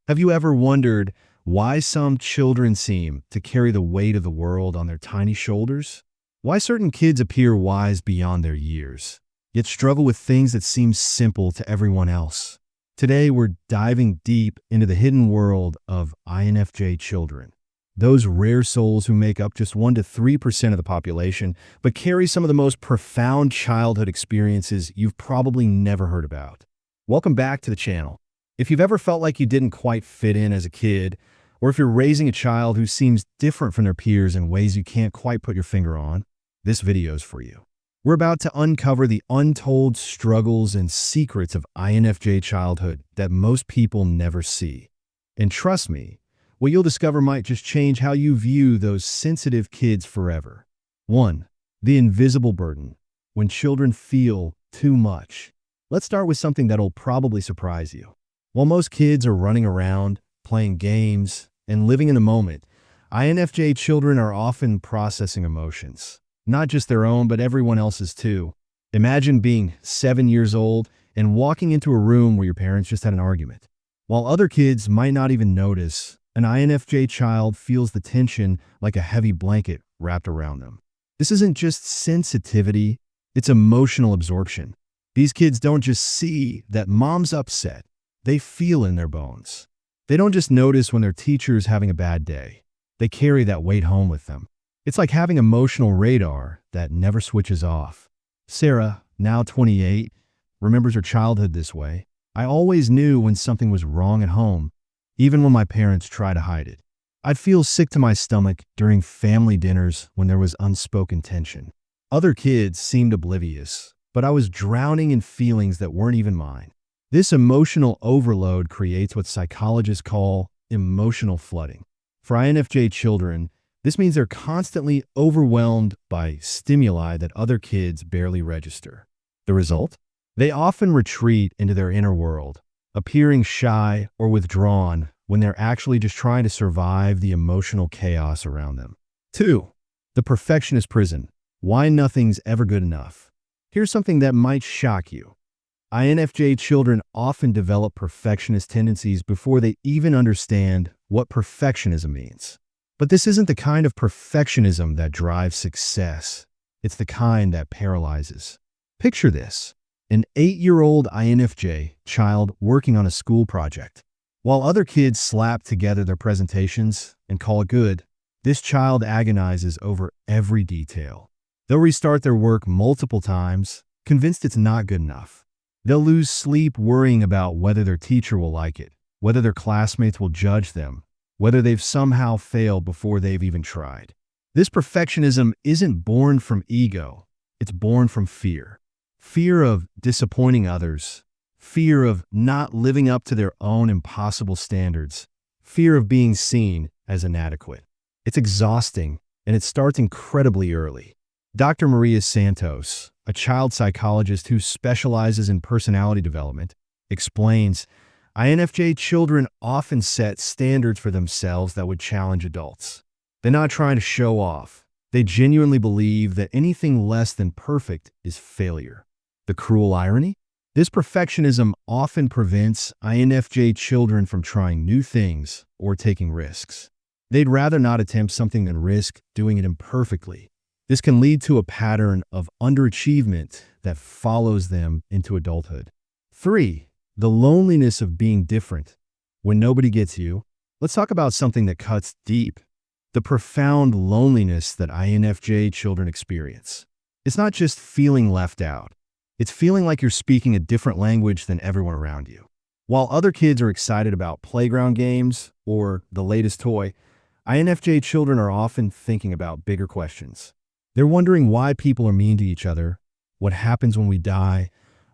Have you ever wondered why some children seem to carry the weight of the world on their tiny shoulders? Why certain kids appear wise beyond their years, yet struggle with things that seem simple to everyone else? Today, we're diving deep into the hidden world of INFJ children. Those rare souls who make up just 1 to 3% of the population, but carry some of the most profound childhood experiences you've probably never heard about. Welcome back to the channel. If you've ever felt like you didn't quite fit in as a kid, or if you're raising a child who seems different from their peers in ways you can't quite put your finger on, this video is for you. We're about to uncover the untold struggles and secrets of INFJ childhood that most people never see. And trust me, what you'll discover might just change how you view those sensitive kids forever. 1. The invisible burden. When children feel too much. Let's start with something that'll probably surprise you. While most kids are running around, playing games, and living in the moment, INFJ children are often processing emotions. Not just their own, but everyone else's too. Imagine being 7 years old and walking into a room where your parents just had an argument. While other kids might not even notice, an INFJ child feels the tension like a heavy blanket wrapped around them. This isn't just sensitivity, it's emotional absorption. These kids don't just see that mom's upset. They feel in their bones. They don't just notice when their teacher's having a bad day. They carry that weight home with them. It's like having emotional radar that never switches off. Sarah, now 28, remembers her childhood this way. I always knew when something was wrong at home, even when my parents tried to hide it. I'd feel sick to my stomach during family dinners when there was unspoken tension. Other kids seemed oblivious, but I was drowning in feelings that weren't even mine. This emotional overload creates what psychologists call emotional flooding. For INFJ children, this means they're constantly overwhelmed by stimuli that other kids barely register. The result? They often retreat into their inner world, appearing shy or withdrawn when they're actually just trying to survive the emotional chaos around them. 2. The perfectionist prison. Why nothing's ever good enough. Here's something that might shock you. INFJ children often develop perfectionist tendencies before they even understand what perfectionism means. But this isn't the kind of perfectionism that drives success. It's the kind that paralyzes. Picture this: an 8-year-old INFJ child working on a school project. While other kids slap together their presentations and call it good, this child agonizes over every detail. They'll restart their work multiple times, convinced it's not good enough. They'll lose sleep worrying about whether their teacher will like it, whether their classmates will judge them, whether they've somehow failed before they've even tried. This perfectionism isn't born from ego, it's born from fear. Fear of disappointing others, fear of not living up to their own impossible standards, fear of being seen as inadequate. It's exhausting, and it starts incredibly early. Dr. Maria Santos, a child psychologist who specializes in personality development, explains INFJ children often set standards for themselves that would challenge adults. They're not trying to show off. They genuinely believe that anything less than perfect is failure. The cruel irony? This perfectionism often prevents INFJ children from trying new things or taking risks. They'd rather not attempt something than risk doing it imperfectly. This can lead to a pattern of underachievement that follows them into adulthood. 3. The loneliness of being different. When nobody gets you, let's talk about something that cuts deep. The profound loneliness that INFJ children experience. It's not just feeling left out. It's feeling like you're speaking a different language than everyone around you. While other kids are excited about playground games or the latest toy, INFJ children are often thinking about bigger questions. They're wondering why people are mean to each other, what happens when we die,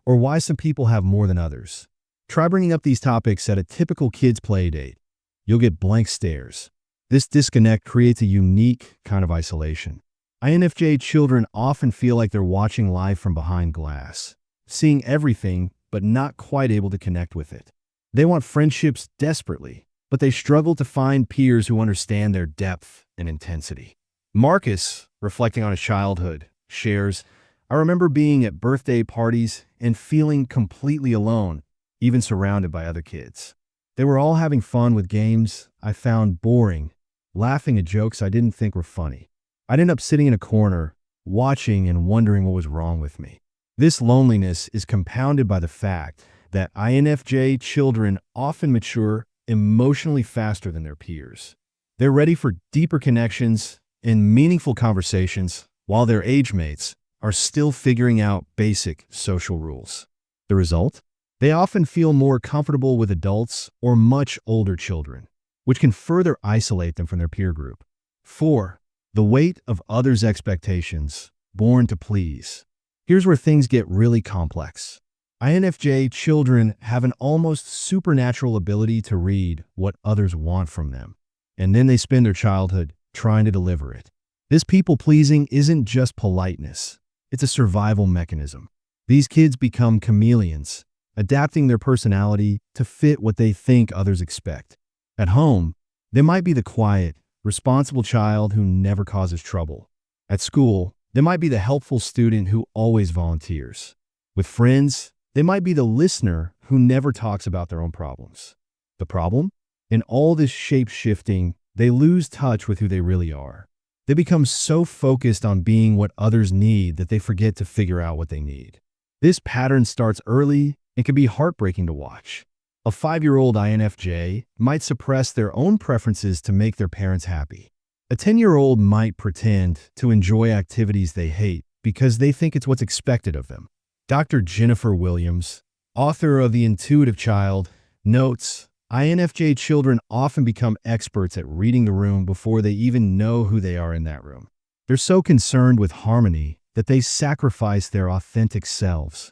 or why some people have more than others. Try bringing up these topics at a typical kid's play date. You'll get blank stares. This disconnect creates a unique kind of isolation. INFJ children often feel like they're watching life from behind glass, seeing everything but not quite able to connect with it. They want friendships desperately, but they struggle to find peers who understand their depth and intensity. Marcus, reflecting on his childhood, shares, I remember being at birthday parties and feeling completely alone, even surrounded by other kids. They were all having fun with games I found boring, laughing at jokes I didn't think were funny. I'd end up sitting in a corner, watching and wondering what was wrong with me. This loneliness is compounded by the fact that INFJ children often mature emotionally faster than their peers. They're ready for deeper connections and meaningful conversations, while their age mates are still figuring out basic social rules. The result? They often feel more comfortable with adults or much older children, which can further isolate them from their peer group. 4. The weight of others' expectations, born to please. Here's where things get really complex. INFJ children have an almost supernatural ability to read what others want from them, and then they spend their childhood trying to deliver it. This people-pleasing isn't just politeness, it's a survival mechanism. These kids become chameleons, adapting their personality to fit what they think others expect. At home, they might be the quiet, responsible child who never causes trouble. At school, they might be the helpful student who always volunteers. With friends, they might be the listener who never talks about their own problems. The problem? In all this shape-shifting, they lose touch with who they really are. They become so focused on being what others need that they forget to figure out what they need. This pattern starts early and can be heartbreaking to watch. A 5-year-old INFJ might suppress their own preferences to make their parents happy. A 10-year-old might pretend to enjoy activities they hate because they think it's what's expected of them. Dr. Jennifer Williams, author of The Intuitive Child, notes, INFJ children often become experts at reading the room before they even know who they are in that room. They're so concerned with harmony that they sacrifice their authentic selves.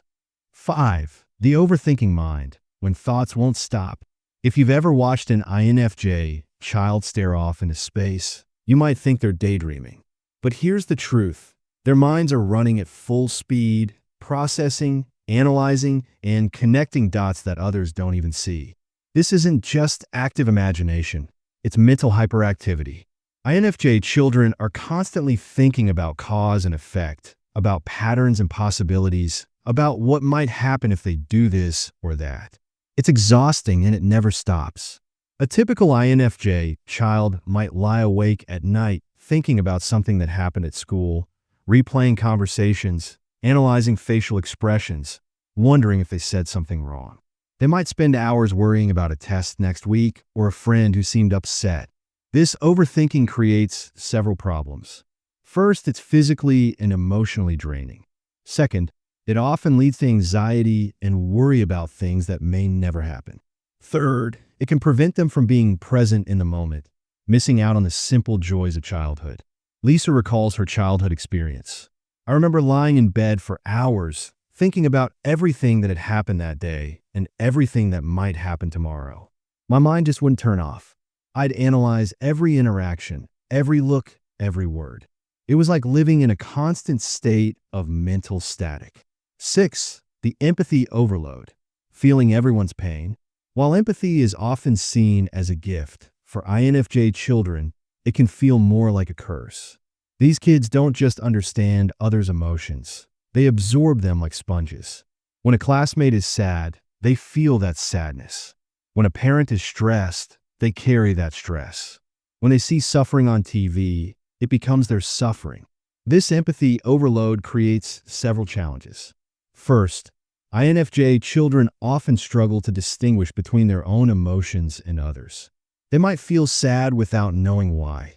5. The overthinking mind, when thoughts won't stop. If you've ever watched an INFJ child stare off into space, you might think they're daydreaming. But here's the truth. Their minds are running at full speed, processing, analyzing, and connecting dots that others don't even see. This isn't just active imagination, it's mental hyperactivity. INFJ children are constantly thinking about cause and effect, about patterns and possibilities, about what might happen if they do this or that. It's exhausting and it never stops. A typical INFJ child might lie awake at night thinking about something that happened at school, replaying conversations, analyzing facial expressions, wondering if they said something wrong. They might spend hours worrying about a test next week or a friend who seemed upset. This overthinking creates several problems. First, it's physically and emotionally draining. Second, it often leads to anxiety and worry about things that may never happen. Third, it can prevent them from being present in the moment, missing out on the simple joys of childhood. Lisa recalls her childhood experience. I remember lying in bed for hours, thinking about everything that had happened that day and everything that might happen tomorrow. My mind just wouldn't turn off. I'd analyze every interaction, every look, every word. It was like living in a constant state of mental static. 6. The empathy overload, feeling everyone's pain. While empathy is often seen as a gift, for INFJ children, it can feel more like a curse. These kids don't just understand others' emotions, they absorb them like sponges. When a classmate is sad, they feel that sadness. When a parent is stressed, they carry that stress. When they see suffering on TV, it becomes their suffering. This empathy overload creates several challenges. First, INFJ children often struggle to distinguish between their own emotions and others. They might feel sad without knowing why,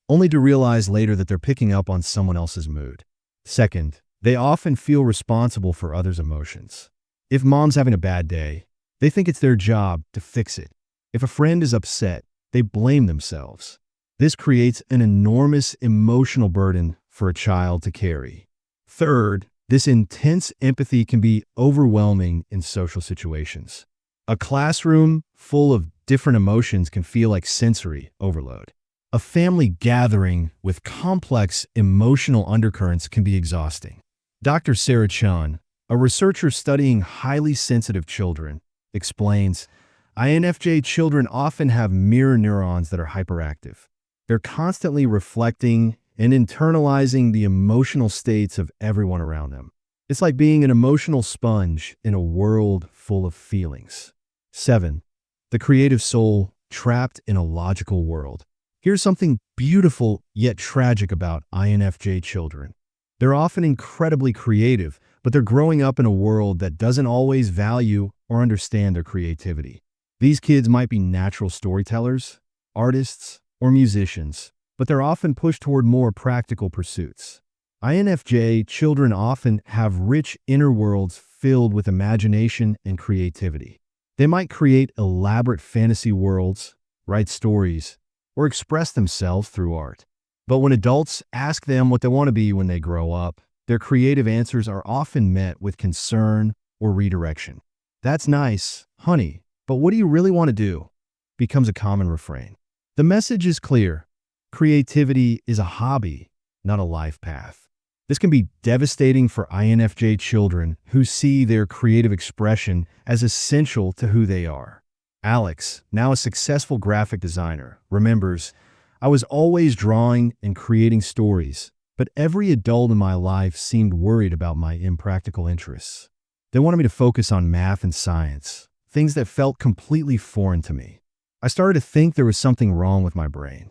only to realize later that they're picking up on someone else's mood. Second, they often feel responsible for others' emotions. If mom's having a bad day, they think it's their job to fix it. If a friend is upset, they blame themselves. This creates an enormous emotional burden for a child to carry. Third, this intense empathy can be overwhelming in social situations. A classroom full of different emotions can feel like sensory overload. A family gathering with complex emotional undercurrents can be exhausting. Dr. Sarah Chun, a researcher studying highly sensitive children, explains, INFJ children often have mirror neurons that are hyperactive. They're constantly reflecting and internalizing the emotional states of everyone around them. It's like being an emotional sponge in a world full of feelings. 7. the creative soul trapped in a logical world. Here's something beautiful yet tragic about INFJ children. They're often incredibly creative, but they're growing up in a world that doesn't always value or understand their creativity. These kids might be natural storytellers, artists, or musicians, but they're often pushed toward more practical pursuits. INFJ children often have rich inner worlds filled with imagination and creativity. They might create elaborate fantasy worlds, write stories, or express themselves through art. But when adults ask them what they want to be when they grow up, their creative answers are often met with concern or redirection. "That's nice, honey, but what do you really want to do?" becomes a common refrain. The message is clear. Creativity is a hobby, not a life path. This can be devastating for INFJ children who see their creative expression as essential to who they are. Alex, now a successful graphic designer, remembers, "I was always drawing and creating stories, but every adult in my life seemed worried about my impractical interests. They wanted me to focus on math and science, things that felt completely foreign to me. I started to think there was something wrong with my brain."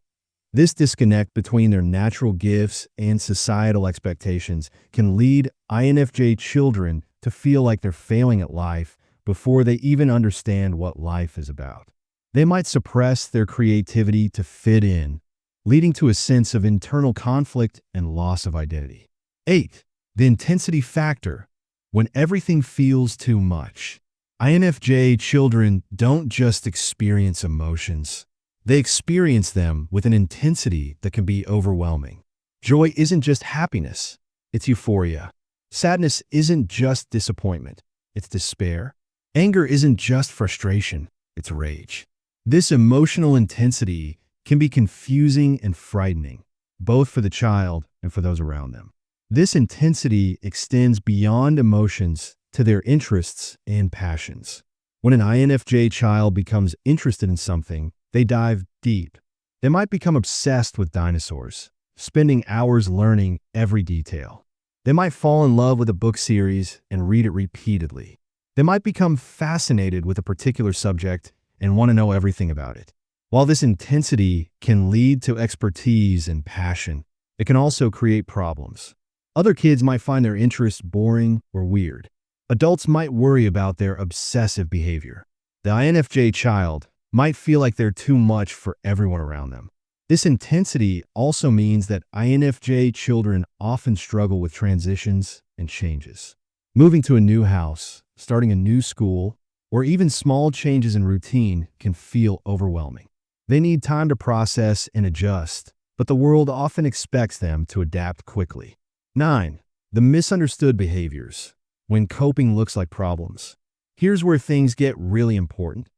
This disconnect between their natural gifts and societal expectations can lead INFJ children to feel like they're failing at life before they even understand what life is about. They might suppress their creativity to fit in, leading to a sense of internal conflict and loss of identity. 8. The intensity factor. When everything feels too much. INFJ children don't just experience emotions. They experience them with an intensity that can be overwhelming. Joy isn't just happiness, it's euphoria. Sadness isn't just disappointment, it's despair. Anger isn't just frustration, it's rage. This emotional intensity can be confusing and frightening, both for the child and for those around them. This intensity extends beyond emotions to their interests and passions. When an INFJ child becomes interested in something, they dive deep. They might become obsessed with dinosaurs, spending hours learning every detail. They might fall in love with a book series and read it repeatedly. They might become fascinated with a particular subject and want to know everything about it. While this intensity can lead to expertise and passion, it can also create problems. Other kids might find their interests boring or weird. Adults might worry about their obsessive behavior. The INFJ child might feel like they're too much for everyone around them. This intensity also means that INFJ children often struggle with transitions and changes. Moving to a new house, starting a new school, or even small changes in routine can feel overwhelming. They need time to process and adjust, but the world often expects them to adapt quickly. 9. The misunderstood behaviors. When coping looks like problems. Here's where things get really important.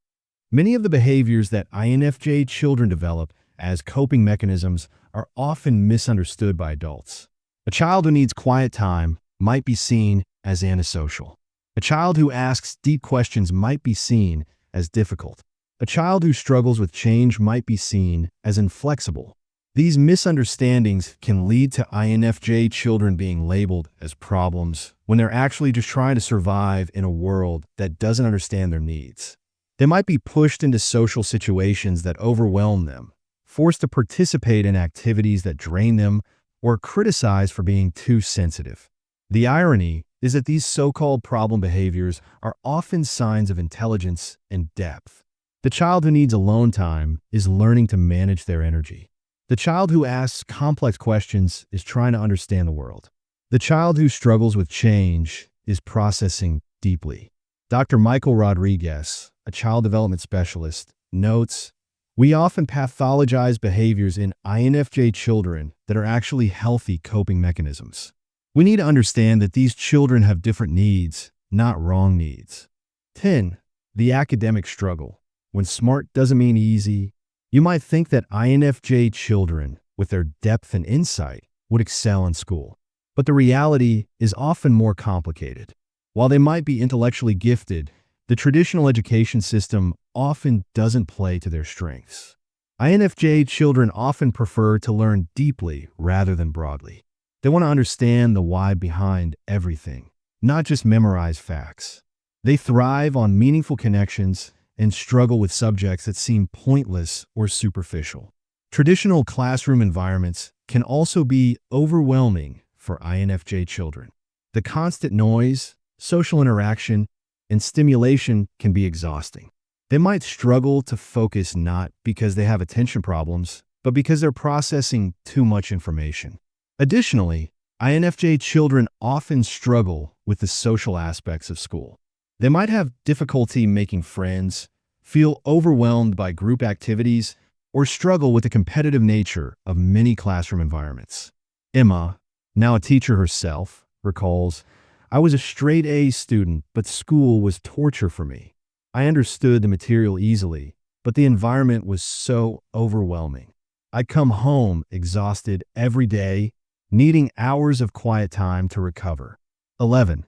Many of the behaviors that INFJ children develop as coping mechanisms are often misunderstood by adults. A child who needs quiet time might be seen as antisocial. A child who asks deep questions might be seen as difficult. A child who struggles with change might be seen as inflexible. These misunderstandings can lead to INFJ children being labeled as problems when they're actually just trying to survive in a world that doesn't understand their needs. They might be pushed into social situations that overwhelm them, forced to participate in activities that drain them, or criticized for being too sensitive. The irony is that these so-called problem behaviors are often signs of intelligence and depth. The child who needs alone time is learning to manage their energy. The child who asks complex questions is trying to understand the world. The child who struggles with change is processing deeply. Dr. Michael Rodriguez, a child development specialist, notes, "We often pathologize behaviors in INFJ children that are actually healthy coping mechanisms. We need to understand that these children have different needs, not wrong needs." 10. The academic struggle. When smart doesn't mean easy, you might think that INFJ children, with their depth and insight, would excel in school. But the reality is often more complicated. While they might be intellectually gifted, the traditional education system often doesn't play to their strengths. INFJ children often prefer to learn deeply rather than broadly. They want to understand the why behind everything, not just memorize facts. They thrive on meaningful connections and struggle with subjects that seem pointless or superficial. Traditional classroom environments can also be overwhelming for INFJ children. The constant noise, social interaction, and stimulation can be exhausting. They might struggle to focus not because they have attention problems, but because they're processing too much information. Additionally, INFJ children often struggle with the social aspects of school. They might have difficulty making friends, feel overwhelmed by group activities, or struggle with the competitive nature of many classroom environments. Emma, now a teacher herself, recalls, "I was a straight A student, but school was torture for me. I understood the material easily, but the environment was so overwhelming. I'd come home exhausted every day, needing hours of quiet time to recover." 11.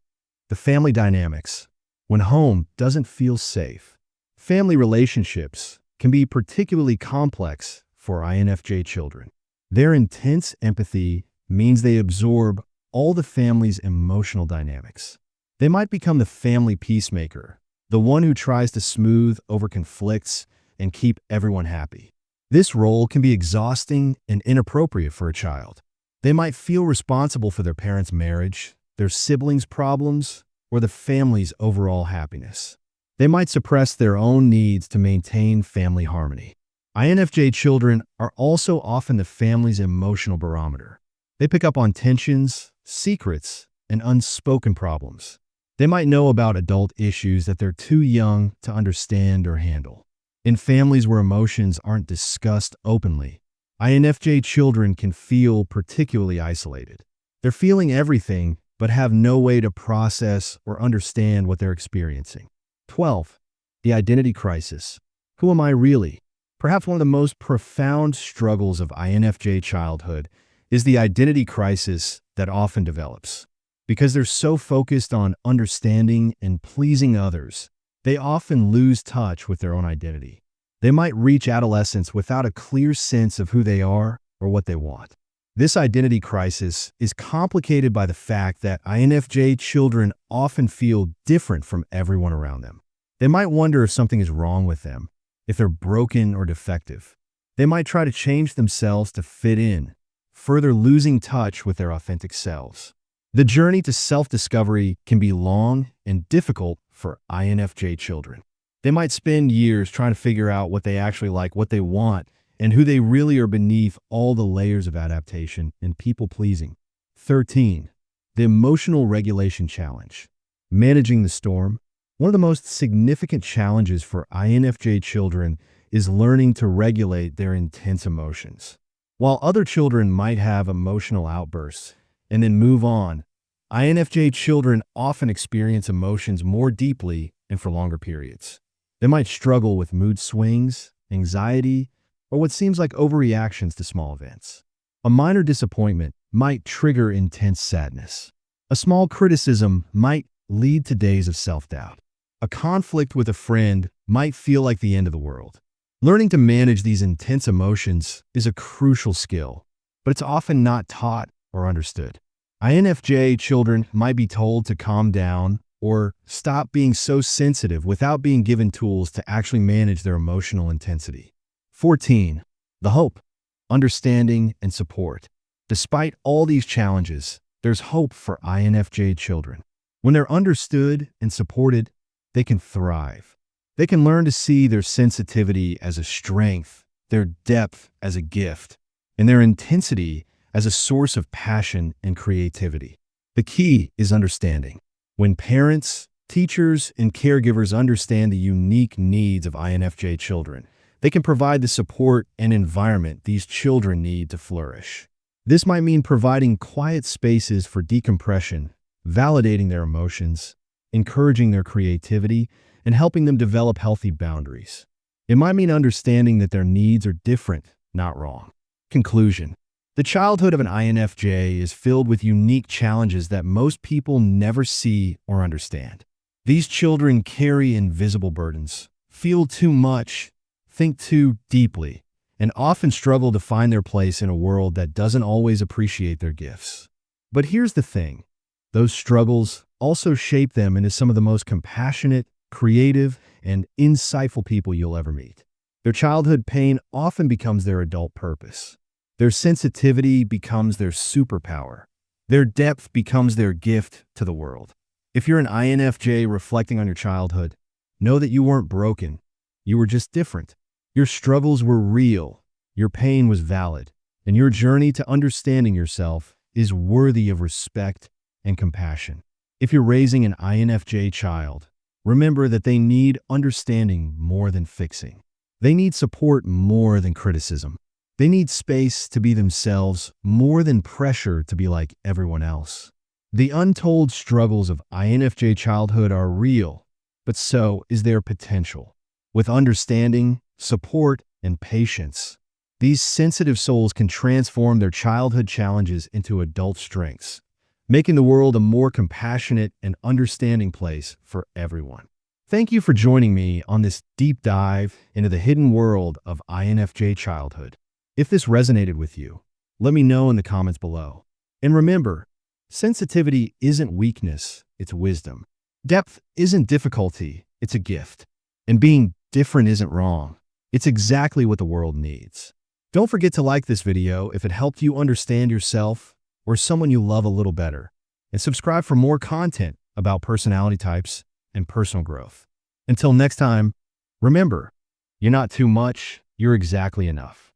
The family dynamics. When home doesn't feel safe. Family relationships can be particularly complex for INFJ children. Their intense empathy means they absorb all the family's emotional dynamics. They might become the family peacemaker, the one who tries to smooth over conflicts and keep everyone happy. This role can be exhausting and inappropriate for a child. They might feel responsible for their parents' marriage, their siblings' problems, or the family's overall happiness. They might suppress their own needs to maintain family harmony. INFJ children are also often the family's emotional barometer. They pick up on tensions, secrets, and unspoken problems. They might know about adult issues that they're too young to understand or handle. In families where emotions aren't discussed openly, INFJ children can feel particularly isolated. They're feeling everything but have no way to process or understand what they're experiencing. 12. The identity crisis. Who am I really? Perhaps one of the most profound struggles of INFJ childhood is the identity crisis that often develops. Because they're so focused on understanding and pleasing others, they often lose touch with their own identity. They might reach adolescence without a clear sense of who they are or what they want. This identity crisis is complicated by the fact that INFJ children often feel different from everyone around them. They might wonder if something is wrong with them, if they're broken or defective. They might try to change themselves to fit in, further losing touch with their authentic selves. The journey to self-discovery can be long and difficult for INFJ children. They might spend years trying to figure out what they actually like, what they want, and who they really are beneath all the layers of adaptation and people-pleasing. 13. The emotional regulation challenge. Managing the storm. One of the most significant challenges for INFJ children is learning to regulate their intense emotions. While other children might have emotional outbursts and then move on, INFJ children often experience emotions more deeply and for longer periods. They might struggle with mood swings, anxiety, or what seems like overreactions to small events. A minor disappointment might trigger intense sadness. A small criticism might lead to days of self-doubt. A conflict with a friend might feel like the end of the world. Learning to manage these intense emotions is a crucial skill, but it's often not taught or understood. INFJ children might be told to calm down or stop being so sensitive without being given tools to actually manage their emotional intensity. 14. The hope, understanding, and support. Despite all these challenges, there's hope for INFJ children. When they're understood and supported, they can thrive. They can learn to see their sensitivity as a strength, their depth as a gift, and their intensity as a source of passion and creativity. The key is understanding. When parents, teachers, and caregivers understand the unique needs of INFJ children, they can provide the support and environment these children need to flourish. This might mean providing quiet spaces for decompression, validating their emotions, encouraging their creativity, and helping them develop healthy boundaries. It might mean understanding that their needs are different, not wrong. Conclusion. The childhood of an INFJ is filled with unique challenges that most people never see or understand. These children carry invisible burdens, feel too much, think too deeply, and often struggle to find their place in a world that doesn't always appreciate their gifts. But here's the thing. Those struggles also shape them into some of the most compassionate, creative, and insightful people you'll ever meet. Their childhood pain often becomes their adult purpose. Their sensitivity becomes their superpower. Their depth becomes their gift to the world. If you're an INFJ reflecting on your childhood, know that you weren't broken. You were just different. Your struggles were real. Your pain was valid. And your journey to understanding yourself is worthy of respect and compassion. If you're raising an INFJ child, remember that they need understanding more than fixing. They need support more than criticism. They need space to be themselves more than pressure to be like everyone else. The untold struggles of INFJ childhood are real, but so is their potential. With understanding, support, and patience, these sensitive souls can transform their childhood challenges into adult strengths, making the world a more compassionate and understanding place for everyone. Thank you for joining me on this deep dive into the hidden world of INFJ childhood. If this resonated with you, let me know in the comments below. And remember, sensitivity isn't weakness, it's wisdom. Depth isn't difficulty, it's a gift. And being different isn't wrong. It's exactly what the world needs. Don't forget to like this video if it helped you understand yourself or someone you love a little better. And subscribe for more content about personality types and personal growth. Until next time, remember, you're not too much, you're exactly enough.